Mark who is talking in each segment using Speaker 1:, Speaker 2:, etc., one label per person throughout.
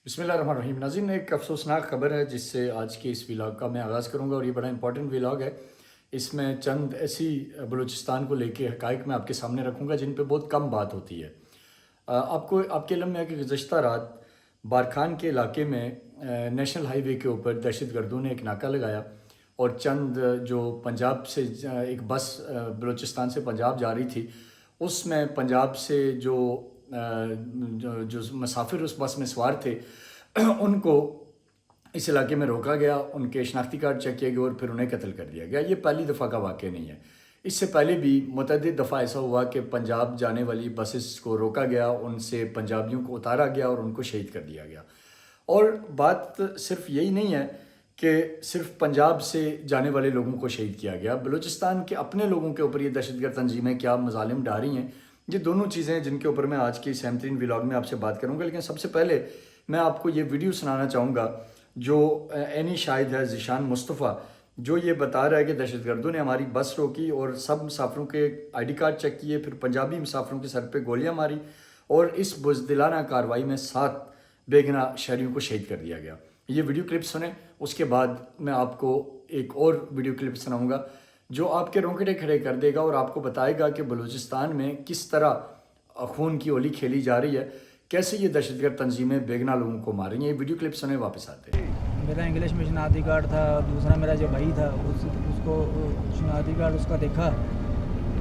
Speaker 1: بسم اللہ الرحمن الرحیم ناظرین، ایک افسوسناک خبر ہے جس سے آج کے اس ولاگ کا میں آغاز کروں گا، اور یہ بڑا امپورٹنٹ ولاگ ہے۔ اس میں چند ایسی بلوچستان کو لے کے حقائق میں آپ کے سامنے رکھوں گا جن پہ بہت کم بات ہوتی ہے۔ آپ کے علم میں ہے کہ گزشتہ رات بارکھان کے علاقے میں نیشنل ہائی وے کے اوپر دہشت گردوں نے ایک ناکہ لگایا، اور چند جو پنجاب سے ایک بس بلوچستان سے پنجاب جا رہی تھی، اس میں پنجاب سے جو مسافر اس بس میں سوار تھے ان کو اس علاقے میں روکا گیا، ان کے شناختی کارڈ چیک کیے گئے اور پھر انہیں قتل کر دیا گیا۔ یہ پہلی دفعہ کا واقعہ نہیں ہے، اس سے پہلے بھی متعدد دفعہ ایسا ہوا کہ پنجاب جانے والی بسز کو روکا گیا، ان سے پنجابیوں کو اتارا گیا اور ان کو شہید کر دیا گیا۔ اور بات صرف یہی نہیں ہے کہ صرف پنجاب سے جانے والے لوگوں کو شہید کیا گیا، بلوچستان کے اپنے لوگوں کے اوپر یہ دہشت گرد تنظیمیں کیا مظالم ڈھا رہی ہیں۔ یہ دونوں چیزیں ہیں جن کے اوپر میں آج کی اس اہم ترین ولاگ میں آپ سے بات کروں گا، لیکن سب سے پہلے میں آپ کو یہ ویڈیو سنانا چاہوں گا جو عینی شاہد ہے ذیشان مصطفیٰ، جو یہ بتا رہا ہے کہ دہشت گردوں نے ہماری بس روکی اور سب مسافروں کے آئی ڈی کارڈ چیک کیے، پھر پنجابی مسافروں کے سر پہ گولیاں ماری، اور اس بزدلانہ کارروائی میں 7 بے گناہ شہریوں کو شہید کر دیا گیا۔ یہ ویڈیو کلپ سنیں، اس کے بعد میں آپ کو ایک اور ویڈیو کلپ سناؤں گا جو آپ کے رونگٹے کھڑے کر دے گا اور آپ کو بتائے گا کہ بلوچستان میں کس طرح خون کی ہولی کھیلی جا رہی ہے، کیسے یہ دہشت گرد تنظیمیں بے گناہ لوگوں کو مار رہی ہیں۔ یہ ویڈیو کلپ سنیں، واپس آتے ہیں۔
Speaker 2: میرا انگلش میں شناختی کارڈ تھا، دوسرا میرا جو بھائی تھا اس کو شناختی کارڈ اس کا دیکھا،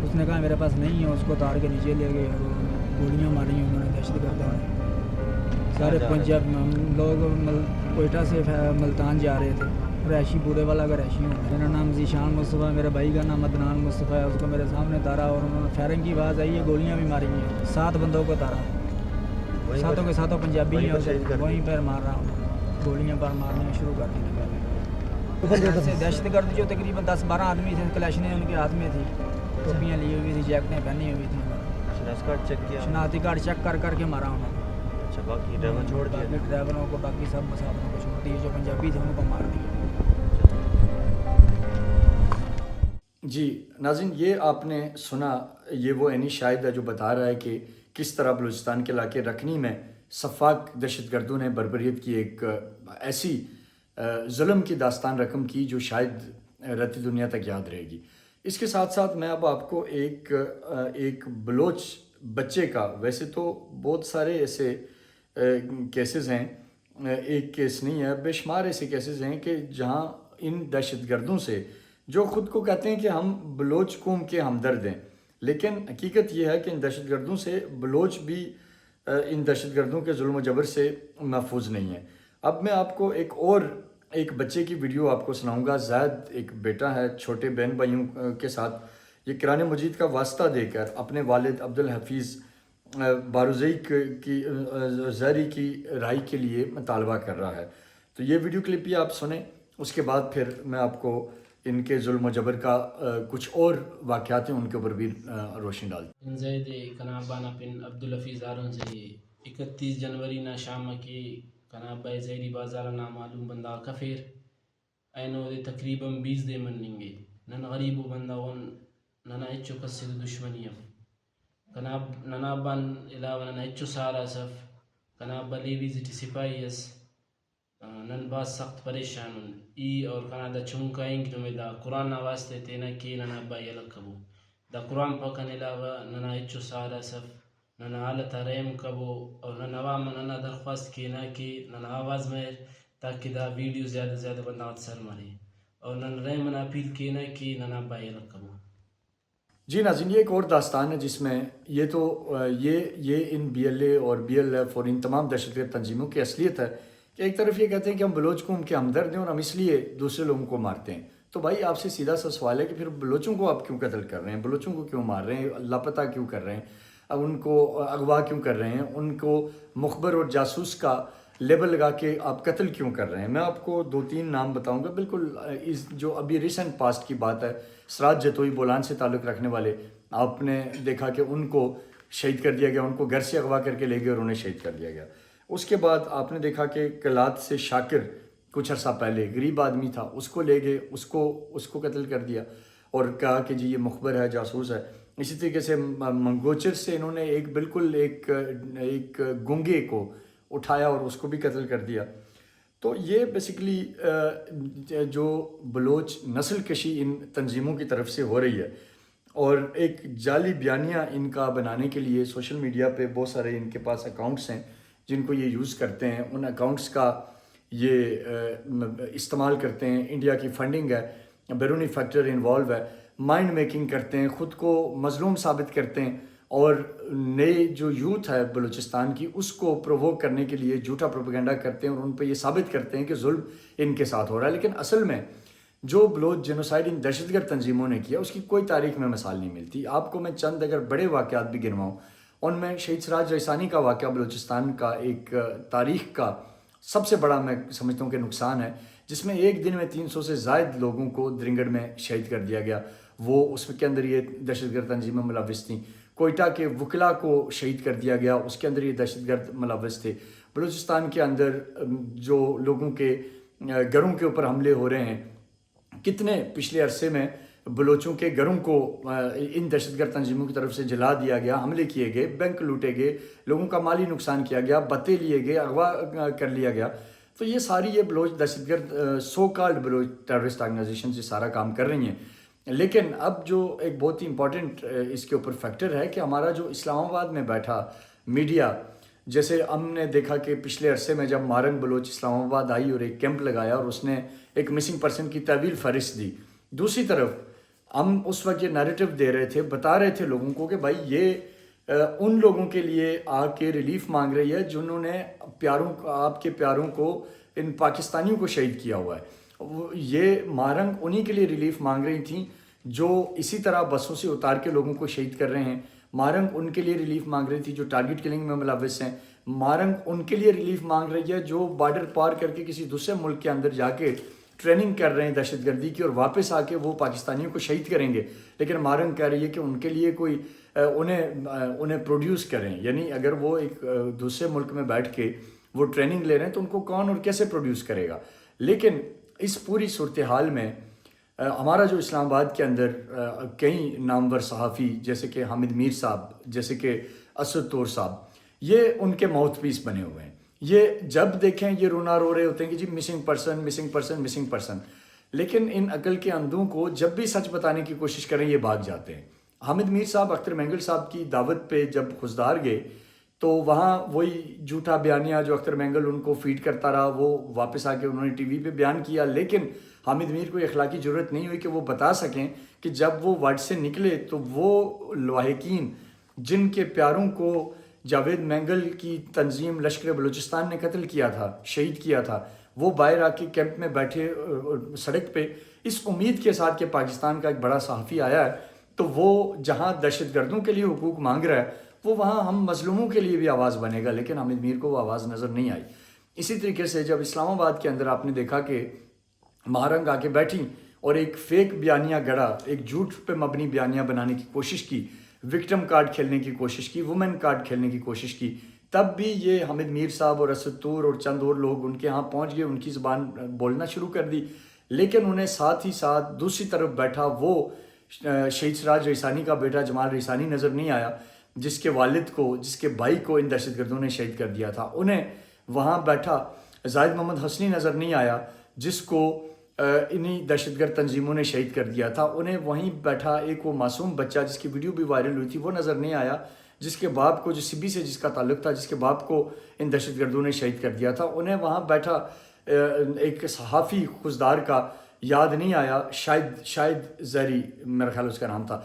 Speaker 2: اس نے کہا میرے پاس نہیں ہے، اس کو تار کے نیچے لے گئے اور گولیاں ماری انہوں نے دہشت گردوں نے۔ سارے پنجاب لوگ کوئٹہ سے ملتان جا رہے تھے، رہائشی بورے والا کا رہائشی ہوں۔ میرا نام ذیشان مصطفیٰ، میرے بھائی کا نام عدنان مصطفیٰ ہے، اس کو میرے سامنے تارا اور انہوں نے فائرنگ کی آواز آئی ہے، گولیاں بھی ماری ہیں، 7 بندوں کو تارا، ساتوں کے ساتوں پنجابی ہیں، وہیں پر مار رہا ہوں، گولیاں پر مارنا شروع کر دی۔ دہشت گرد جو تقریباً 10-12 آدمی تھے، کلیشنیں ان کے ہاتھ میں تھی، ٹوپیاں لی ہوئی تھی، جیکٹیں پہنی ہوئی تھیں، شناختی کارڈ چیک کر کے مارا انہوں نے۔
Speaker 3: باقی ڈرائیور چھوڑ دیا،
Speaker 2: ڈرائیوروں کو، باقی سب مسافروں کو چھوڑ دیے، جو پنجابی تھے ان کو مار دیا۔
Speaker 1: جی ناظرین، یہ آپ نے سنا، یہ وہ عینی شاہد ہے جو بتا رہا ہے کہ کس طرح بلوچستان کے علاقے رکنی میں سفاک دہشت گردوں نے بربریت کی ایک ایسی ظلم کی داستان رقم کی جو شاید رہتی دنیا تک یاد رہے گی۔ اس کے ساتھ ساتھ میں اب آپ کو ایک بلوچ بچے کا، ویسے تو بہت سارے ایسے کیسز ہیں، ایک کیس نہیں ہے، بے شمار ایسے کیسز ہیں کہ جہاں ان دہشت گردوں سے، جو خود کو کہتے ہیں کہ ہم بلوچ قوم کے ہمدرد ہیں، لیکن حقیقت یہ ہے کہ ان دہشت گردوں سے بلوچ بھی ان دہشت گردوں کے ظلم و جبر سے محفوظ نہیں ہے۔ اب میں آپ کو ایک بچے کی ویڈیو آپ کو سناؤں گا۔ زید ایک بیٹا ہے، چھوٹے بہن بھائیوں کے ساتھ یہ قرآن مجید کا واسطہ دے کر اپنے والد عبدالحفیظ بارزئی کی زہری کی رہائی کے لیے مطالبہ کر رہا ہے۔ تو یہ ویڈیو کلپ بھی آپ سنیں، اس کے بعد پھر میں آپ کو ان کے ظلم و جبر کا کچھ اور واقعات ہیں ان کے اوپر بھی روشنی ڈالتے ہیں۔
Speaker 4: زید کنابانا پن عبدالحفیظ آرون سے 31 جنوری نا شام کی کنابا زہری بازار نامعلوم بندہ کفیر اینو دے تقریباً 20 دے مننگے نن غریب و بندہ ون ننا ہچو قصد دشمنیم کناب ننابان علاوہ ننا ہچو سارا صف کنابا لیوی زیٹی سپاہی اس نن باز سخت پریشان ای اور کنا دا چونکا انگ نمے دا قرآن واسطے تینا کی ننا با یلک کبو دا قرآن پاکن علاوہ ننا ہچو سارا صف ننا حالت رحم کبو اور ننا عوام ننا درخواست کینا کہ ننا آواز مہر تاکہ دا ویڈیو زیادہ زیادہ بندات سر مرے اور نن رحم نا اپیل کینا کہ ننا با یلک کبو۔
Speaker 1: جی ناظرین، یہ ایک اور داستان ہے جس میں یہ ان بی ایل اے اور بی ایل ایف اور ان تمام دہشت گرد تنظیموں کی اصلیت ہے کہ ایک طرف یہ کہتے ہیں کہ ہم بلوچ قوم کے ہمدرد ہیں اور ہم اس لیے دوسرے لوگوں کو مارتے ہیں۔ تو بھائی آپ سے سیدھا سا سوال ہے کہ پھر بلوچوں کو آپ کیوں قتل کر رہے ہیں، بلوچوں کو کیوں مار رہے ہیں، لاپتہ کیوں کر رہے ہیں، اب ان کو اغوا کیوں کر رہے ہیں، ان کو مخبر اور جاسوس کا لیبل لگا کے آپ قتل کیوں کر رہے ہیں؟ میں آپ کو 2-3 نام بتاؤں گا، بالکل جو ابھی ریسنٹ پاسٹ کی بات ہے۔ سراج جتوئی بولان سے تعلق رکھنے والے، آپ نے دیکھا کہ ان کو شہید کر دیا گیا، ان کو گھر سے اغوا کر کے لے گئے اور انہیں شہید کر دیا گیا۔ اس کے بعد آپ نے دیکھا کہ کلات سے شاکر کچھ عرصہ پہلے غریب آدمی تھا، اس کو لے گئے، اس کو قتل کر دیا اور کہا کہ جی یہ مخبر ہے، جاسوس ہے۔ اسی طریقے سے منگوچر سے انہوں نے ایک گونگے کو اٹھایا اور اس کو بھی قتل کر دیا. تو یہ بیسیکلی جو بلوچ نسل کشی ان تنظیموں کی طرف سے ہو رہی ہے، اور ایک جعلی بیانیہ ان کا بنانے کے لیے سوشل میڈیا پہ بہت سارے ان کے پاس اکاؤنٹس ہیں جن کو یہ یوز کرتے ہیں. ان اکاؤنٹس کا یہ استعمال کرتے ہیں. انڈیا کی فنڈنگ ہے، بیرونی فیکٹر انوالو ہے، مائنڈ میکنگ کرتے ہیں، خود کو مظلوم ثابت کرتے ہیں، اور نئے جو یوتھ ہے بلوچستان کی اس کو پرووک کرنے کے لیے جھوٹا پروپیگنڈا کرتے ہیں اور ان پہ یہ ثابت کرتے ہیں کہ ظلم ان کے ساتھ ہو رہا ہے. لیکن اصل میں جو بلوچ جینوسائیڈ ان دہشت گرد تنظیموں نے کیا اس کی کوئی تاریخ میں مثال نہیں ملتی. آپ کو میں چند اگر بڑے واقعات بھی گنواؤں، ان میں شہید سراج ریسانی کا واقعہ بلوچستان کا ایک تاریخ کا سب سے بڑا میں سمجھتا ہوں کہ نقصان ہے، جس میں ایک دن میں 300 سے زائد لوگوں کو درنگڑ میں شہید کر دیا گیا. وہ اس کے اندر یہ دہشت گرد تنظیمیں ملوث تھیں. کوئٹہ کے وکلا کو شہید کر دیا گیا، اس کے اندر یہ دہشت گرد ملوث تھے. بلوچستان کے اندر جو لوگوں کے گھروں کے اوپر حملے ہو رہے ہیں، کتنے پچھلے عرصے میں بلوچوں کے گھروں کو ان دہشت گرد تنظیموں کی طرف سے جلا دیا گیا، حملے کیے گئے، بینک لوٹے گئے، لوگوں کا مالی نقصان کیا گیا، بتے لیے گئے، اغوا کر لیا گیا. تو یہ ساری یہ بلوچ دہشت گرد so called Baloch terrorist organisation سے سارا کام کر رہی ہیں. لیکن اب جو ایک بہت ہی امپورٹنٹ اس کے اوپر فیکٹر ہے کہ ہمارا جو اسلام آباد میں بیٹھا میڈیا، جیسے ہم نے دیکھا کہ پچھلے عرصے میں جب مارنگ بلوچ اسلام آباد آئی اور ایک کیمپ لگایا اور اس نے ایک مسنگ پرسن کی تحویل فہرست دی، دوسری طرف ہم اس وقت یہ نیریٹو دے رہے تھے، بتا رہے تھے لوگوں کو کہ بھائی یہ ان لوگوں کے لیے آ کے ریلیف مانگ رہی ہے جنہوں نے آپ کے پیاروں کو، ان پاکستانیوں کو شہید کیا ہوا ہے. یہ مارنگ انہی کے لیے ریلیف مانگ رہی تھیں جو اسی طرح بسوں سے اتار کے لوگوں کو شہید کر رہے ہیں. مارنگ ان کے لیے ریلیف مانگ رہی تھی جو ٹارگٹ کلنگ میں ملوث ہیں. مارنگ ان کے لیے ریلیف مانگ رہی ہے جو بارڈر پار کر کے کسی دوسرے ملک کے اندر جا کے ٹریننگ کر رہے ہیں دہشت گردی کی اور واپس آ کے وہ پاکستانیوں کو شہید کریں گے. لیکن مارنگ کہہ رہی ہے کہ ان کے لیے کوئی انہیں پروڈیوس کریں، یعنی اگر وہ ایک دوسرے ملک میں بیٹھ کے وہ ٹریننگ لے رہے ہیں تو ان کو کون اور کیسے پروڈیوس کرے گا. لیکن اس پوری صورتحال میں ہمارا جو اسلام آباد کے اندر کئی نامور صحافی جیسے کہ حامد میر صاحب، جیسے کہ اسد طور صاحب، یہ ان کے ماؤتھ پیس بنے ہوئے ہیں. یہ جب دیکھیں یہ رونا رو رہے ہوتے ہیں کہ جی missing person missing person missing person. لیکن ان عقل کے اندھوں کو جب بھی سچ بتانے کی کوشش کریں یہ بھاگ جاتے ہیں. حامد میر صاحب اختر مینگل صاحب کی دعوت پہ جب خزدار گئے تو وہاں وہی جھوٹا بیانیہ جو اختر مینگل ان کو فیڈ کرتا رہا وہ واپس آ کے انہوں نے ٹی وی پہ بیان کیا. لیکن حامد میر کو اخلاقی ضرورت نہیں ہوئی کہ وہ بتا سکیں کہ جب وہ ورڈ سے نکلے تو وہ لاحقین جن کے پیاروں کو جاوید مینگل کی تنظیم لشکر بلوچستان نے قتل کیا تھا، شہید کیا تھا، وہ باہر آ کے کیمپ میں بیٹھے سڑک پہ اس امید کے ساتھ کہ پاکستان کا ایک بڑا صحافی آیا ہے تو وہ جہاں دہشت گردوں کے لیے حقوق مانگ رہا ہے وہ وہاں ہم مظلوموں کے لیے بھی آواز بنے گا. لیکن حامد میر کو وہ آواز نظر نہیں آئی. اسی طریقے سے جب اسلام آباد کے اندر آپ نے دیکھا کہ مہارنگ آ کے بیٹھی اور ایک فیک بیانیہ گڑا، ایک جھوٹ پہ مبنی بیانیہ بنانے کی کوشش کی، وکٹم کارڈ کھیلنے کی کوشش کی، وومن کارڈ کھیلنے کی کوشش کی، تب بھی یہ حامد میر صاحب اور اسد طور اور چند اور لوگ ان کے ہاں پہنچ گئے، ان کی زبان بولنا شروع کر دی. لیکن انہیں ساتھ ہی ساتھ دوسری طرف بیٹھا وہ شہید سراج ریسانی کا بیٹا جمال ریسانی نظر نہیں آیا، جس کے والد کو، جس کے بھائی کو ان دہشت گردوں نے شہید کر دیا تھا. انہیں وہاں بیٹھا زاہد محمد حسنی نظر نہیں آیا جس کو انہی دہشت گرد تنظیموں نے شہید کر دیا تھا. انہیں وہیں بیٹھا ایک وہ معصوم بچہ جس کی ویڈیو بھی وائرل ہوئی تھی وہ نظر نہیں آیا، جس کے باپ کو، جو سبی سے جس کا تعلق تھا، جس کے باپ کو ان دہشت گردوں نے شہید کر دیا تھا. انہیں وہاں بیٹھا ایک صحافی خزدار کا یاد نہیں آیا، شاید زہری میرا خیال اس کا نام تھا،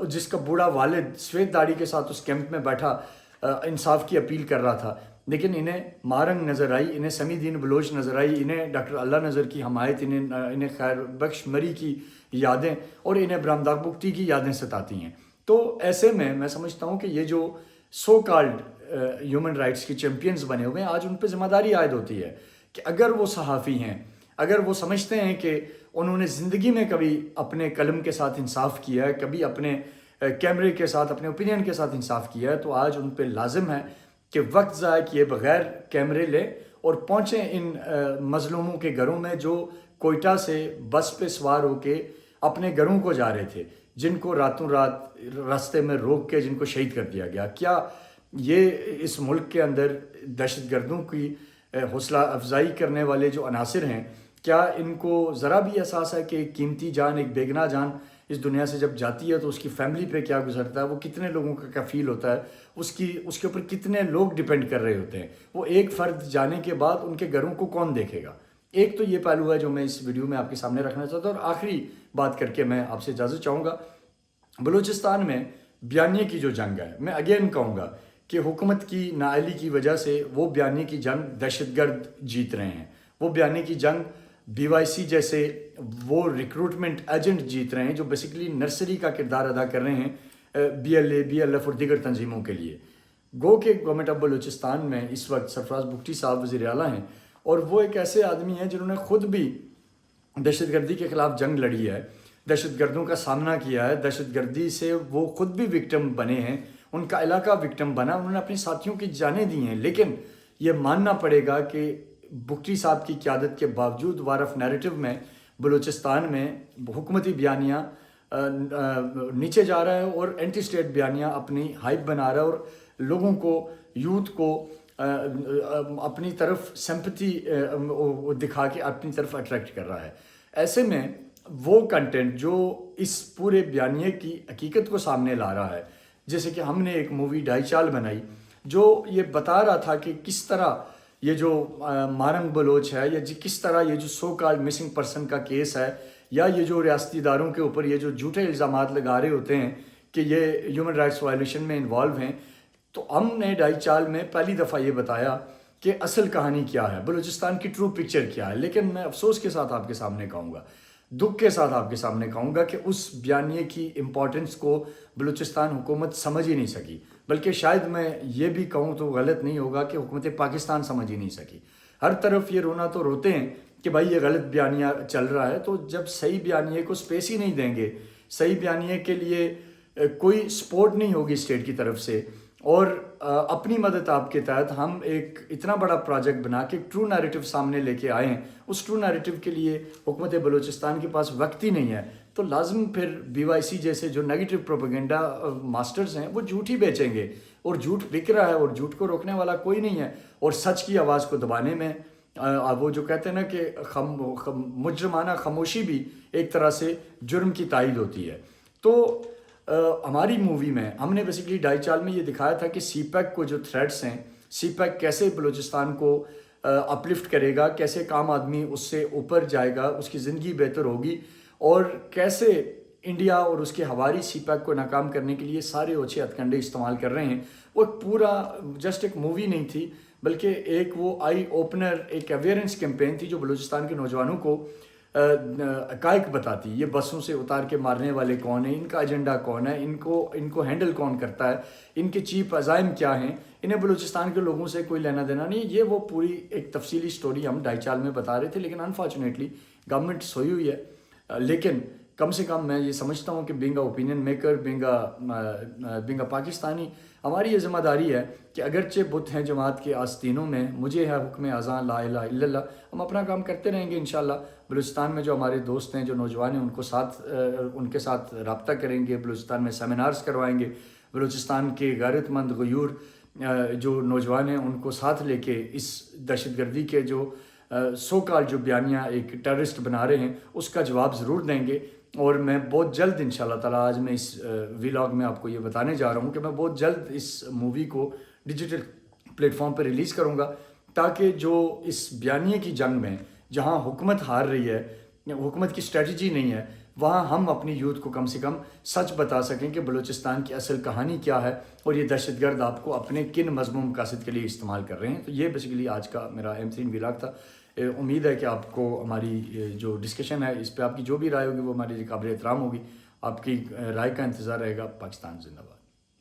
Speaker 1: جس کا بوڑھا والد سفید داڑھی کے ساتھ اس کیمپ میں بیٹھا انصاف کی اپیل کر رہا تھا. لیکن انہیں مارنگ نظر آئی، انہیں سمیع الدین بلوچ نظر آئی، انہیں ڈاکٹر اللہ نظر کی حمایت، انہیں خیر بخش مری کی یادیں اور انہیں برہمدار بگٹی کی یادیں ستاتی ہیں. تو ایسے میں سمجھتا ہوں کہ یہ جو سو کالڈ ہیومن رائٹس کے چیمپئنز بنے ہوئے ہیں، آج ان پہ ذمہ داری عائد ہوتی ہے کہ اگر وہ صحافی ہیں، اگر وہ سمجھتے ہیں کہ انہوں نے زندگی میں کبھی اپنے قلم کے ساتھ انصاف کیا ہے، کبھی اپنے کیمرے کے ساتھ، اپنے اوپینین کے ساتھ انصاف کیا ہے، تو آج ان پہ لازم ہے کہ وقت ضائع کیے بغیر کیمرے لیں اور پہنچیں ان مظلوموں کے گھروں میں جو کوئٹہ سے بس پہ سوار ہو کے اپنے گھروں کو جا رہے تھے، جن کو راتوں رات راستے میں روک کے جن کو شہید کر دیا گیا. کیا یہ اس ملک کے اندر دہشت گردوں کی حوصلہ افزائی کرنے والے جو عناصر ہیں، کیا ان کو ذرا بھی احساس ہے کہ ایک قیمتی جان، ایک بے گناہ جان اس دنیا سے جب جاتی ہے تو اس کی فیملی پہ کیا گزرتا ہے، وہ کتنے لوگوں کا کفیل ہوتا ہے، اس کے اوپر کتنے لوگ ڈیپینڈ کر رہے ہوتے ہیں، وہ ایک فرد جانے کے بعد ان کے گھروں کو کون دیکھے گا؟ ایک تو یہ پہلو ہے جو میں اس ویڈیو میں آپ کے سامنے رکھنا چاہتا ہوں، اور آخری بات کر کے میں آپ سے اجازت چاہوں گا۔ بلوچستان میں بیانیے کی جو جنگ ہے، میں اگین کہوں گا کہ حکومت کی نااہلی کی وجہ سے وہ بیانیے کی جنگ دہشت گرد جیت رہے ہیں، وہ بیانیے کی جنگ BYC جیسے وہ ریکروٹمنٹ ایجنٹ جیت رہے ہیں جو بیسیکلی نرسری کا کردار ادا کر رہے ہیں BLA BLF اور دیگر تنظیموں کے لیے۔ گو کہ گورنمنٹ آف بلوچستان میں اس وقت سرفراز بگٹی صاحب وزیر اعلیٰ ہیں، اور وہ ایک ایسے آدمی ہیں جنہوں نے خود بھی دہشت گردی کے خلاف جنگ لڑی ہے، دہشت گردوں کا سامنا کیا ہے، دہشت گردی سے وہ خود بھی وکٹم بنے ہیں، ان کا علاقہ وکٹم بنا، انہوں نے اپنے ساتھیوں کی جانیں دی ہیں۔ لیکن یہ ماننا پڑے گا کہ بگٹی صاحب کی قیادت کے باوجود وار آف نیریٹو میں بلوچستان میں حکومتی بیانیہ نیچے جا رہا ہے اور اینٹی اسٹیٹ بیانیہ اپنی ہائپ بنا رہا ہے، اور لوگوں کو، یوتھ کو اپنی طرف سمپتھی دکھا کے اپنی طرف اٹریکٹ کر رہا ہے۔ ایسے میں وہ کنٹینٹ جو اس پورے بیانیے کی حقیقت کو سامنے لا رہا ہے، جیسے کہ ہم نے ایک مووی ڈھائی چال بنائی جو یہ بتا رہا تھا کہ کس طرح یہ جو مارنگ بلوچ ہے، یا کس طرح یہ جو سو کالڈ مسنگ پرسن کا کیس ہے، یا یہ جو ریاستی اداروں کے اوپر یہ جو جھوٹے الزامات لگا رہے ہوتے ہیں کہ یہ ہیومن رائٹس وائلیشن میں انوالو ہیں، تو ہم نے ڈھائی چال میں پہلی دفعہ یہ بتایا کہ اصل کہانی کیا ہے، بلوچستان کی ٹرو پکچر کیا ہے۔ لیکن میں افسوس کے ساتھ آپ کے سامنے کہوں گا، دکھ کے ساتھ آپ کے سامنے کہوں گا کہ اس بیانیے کی امپورٹنس کو بلوچستان حکومت سمجھ ہی نہیں سکی، بلکہ شاید میں یہ بھی کہوں تو غلط نہیں ہوگا کہ حکومت پاکستان سمجھ ہی نہیں سکی۔ ہر طرف یہ رونا تو روتے ہیں کہ بھائی یہ غلط بیانیہ چل رہا ہے، تو جب صحیح بیانیے کو سپیس ہی نہیں دیں گے، صحیح بیانیے کے لیے کوئی سپورٹ نہیں ہوگی اسٹیٹ کی طرف سے، اور اپنی مدد آپ کے تحت ہم ایک اتنا بڑا پروجیکٹ بنا کے ایک ٹرو نیریٹو سامنے لے کے آئے ہیں، اس ٹرو نیریٹو کے لیے حکومت بلوچستان کے پاس وقت ہی نہیں ہے، تو لازم پھر BYC جیسے جو نیگیٹو پروپیگنڈا ماسٹرز ہیں وہ جھوٹ ہی بیچیں گے، اور جھوٹ بک رہا ہے اور جھوٹ کو روکنے والا کوئی نہیں ہے، اور سچ کی آواز کو دبانے میں وہ جو کہتے ہیں نا کہ مجرمانہ خاموشی بھی ایک طرح سے جرم کی تائید ہوتی ہے۔ تو ہماری مووی میں ہم نے بیسیکلی ڈھائی چال میں یہ دکھایا تھا کہ سی پیک کو جو تھریٹس ہیں، سی پیک کیسے بلوچستان کو اپلفٹ کرے گا، کیسے ایک عام آدمی اس سے اوپر جائے گا، اس کی زندگی بہتر ہوگی، اور کیسے انڈیا اور اس کے ہواری سی پیک کو ناکام کرنے کے لیے سارے اوچھے ہتھ کنڈے استعمال کر رہے ہیں۔ وہ ایک پورا جسٹ ایک مووی نہیں تھی، بلکہ ایک وہ آئی اوپنر، ایک اویئرنس کیمپین تھی جو بلوچستان کے نوجوانوں کو حقائق بتاتی، یہ بسوں سے اتار کے مارنے والے کون ہیں، ان کا ایجنڈا کون ہے، ان کو ہینڈل کون کرتا ہے، ان کے چیف عزائم کیا ہیں، انہیں بلوچستان کے لوگوں سے کوئی لینا دینا نہیں۔ یہ وہ پوری ایک تفصیلی سٹوری ہم ڈھائی چال میں بتا رہے تھے، لیکن انفارچونیٹلی گورنمنٹ سوئی ہوئی ہے۔ لیکن کم سے کم میں یہ سمجھتا ہوں کہ being a opinion maker, being a Pakistani, ہماری یہ ذمہ داری ہے کہ اگرچہ بت ہیں جماعت کے آستینوں میں، مجھے ہے حکم اذان لا الہ الا اللہ، ہم اپنا کام کرتے رہیں گے انشاءاللہ۔ بلوچستان میں جو ہمارے دوست ہیں، جو نوجوان ہیں، ان کے ساتھ رابطہ کریں گے، بلوچستان میں سیمینارز کروائیں گے، بلوچستان کے غیرت مند غیور جو نوجوان ہیں ان کو ساتھ لے کے اس دہشت گردی کے جو سو کال جو بیانیہ ایک ٹیررسٹ بنا رہے ہیں اس کا جواب ضرور دیں گے۔ اور میں بہت جلد انشاءاللہ تعالیٰ، آج میں اس ویلاگ میں آپ کو یہ بتانے جا رہا ہوں کہ میں بہت جلد اس مووی کو ڈیجیٹل پلیٹ فارم پہ ریلیز کروں گا، تاکہ جو اس بیانیے کی جنگ میں جہاں حکومت ہار رہی ہے، حکومت کی اسٹریٹجی نہیں ہے، وہاں ہم اپنی یوتھ کو کم سے کم سچ بتا سکیں کہ بلوچستان کی اصل کہانی کیا ہے، اور یہ دہشت گرد آپ کو اپنے کن مذموم مقاصد کے لیے استعمال کر رہے ہیں۔ تو یہ بیسیکلی آج کا میرا M3 ویلاگ تھا۔ امید ہے کہ آپ کو ہماری جو ڈسکشن ہے اس پہ آپ کی جو بھی رائے ہوگی وہ ہماری قابل احترام ہوگی۔ آپ کی رائے کا انتظار رہے گا۔ پاکستان زندہ باد۔